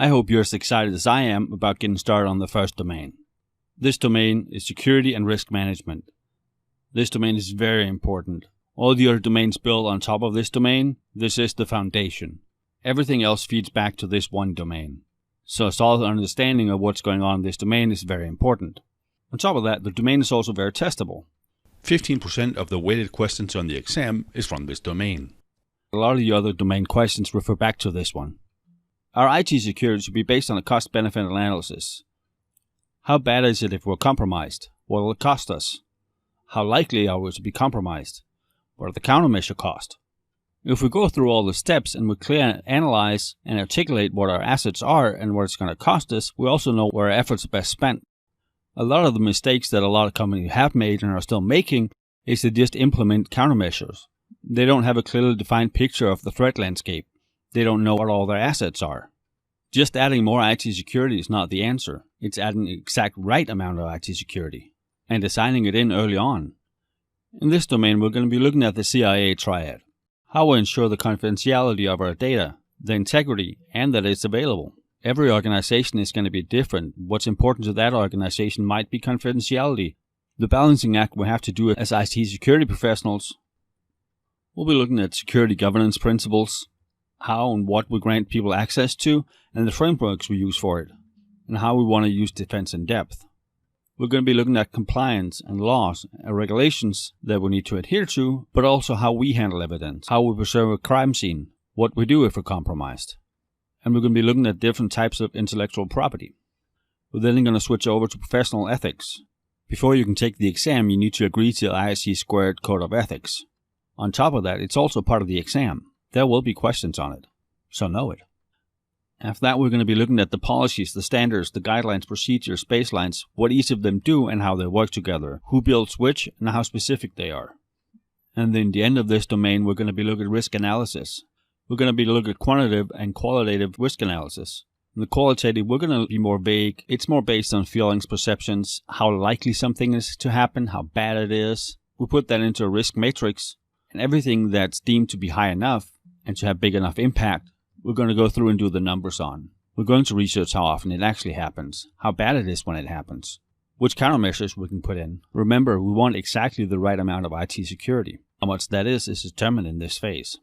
I hope you're as excited as I am about getting started on the first domain. This domain is security and risk management. This domain is very important. All the other domains built on top of this domain, this is the foundation. Everything else feeds back to this one domain. So a solid understanding of what's going on in this domain is very important. On top of that, the domain is also very testable. 15% of the weighted questions on the exam is from this domain. A lot of the other domain questions refer back to this one. Our IT security should be based on a cost-benefit analysis. How bad is it if we're compromised? What will it cost us? How likely are we to be compromised? What are the countermeasure costs? If we go through all the steps and we clearly analyze and articulate what our assets are and what it's going to cost us, we also know where our efforts are best spent. A lot of the mistakes that a lot of companies have made and are still making is to just implement countermeasures. They don't have a clearly defined picture of the threat landscape. They don't know what all their assets are. Just adding more IT security is not the answer. It's adding the exact right amount of IT security and designing it in early on. In this domain, we're going to be looking at the CIA triad. How we ensure the confidentiality of our data, the integrity, and that it's available. Every organization is going to be different. What's important to that organization might be confidentiality. The balancing act we have to do as IT security professionals. We'll be looking at security governance principles, how and what we grant people access to, and the frameworks we use for it, and how we want to use defense in depth. We're going to be looking at compliance and laws and regulations that we need to adhere to, but also how we handle evidence, how we preserve a crime scene, what we do if we're compromised. And we're going to be looking at different types of intellectual property. We're then going to switch over to professional ethics. Before you can take the exam, you need to agree to the ISC² Code of Ethics. On top of that, it's also part of the exam. There will be questions on it, so know it. After that, we're going to be looking at the policies, the standards, the guidelines, procedures, baselines, what each of them do and how they work together, who builds which, and how specific they are. And then at the end of this domain, we're going to be looking at risk analysis. We're going to be looking at quantitative and qualitative risk analysis. In the qualitative, we're going to be more vague. It's more based on feelings, perceptions, how likely something is to happen, how bad it is. We put that into a risk matrix, and everything that's deemed to be high enough and to have big enough impact, we're going to go through and do the numbers on. We're going to research how often it actually happens, how bad it is when it happens, which countermeasures we can put in. Remember, we want exactly the right amount of IT security. How much that is determined in this phase.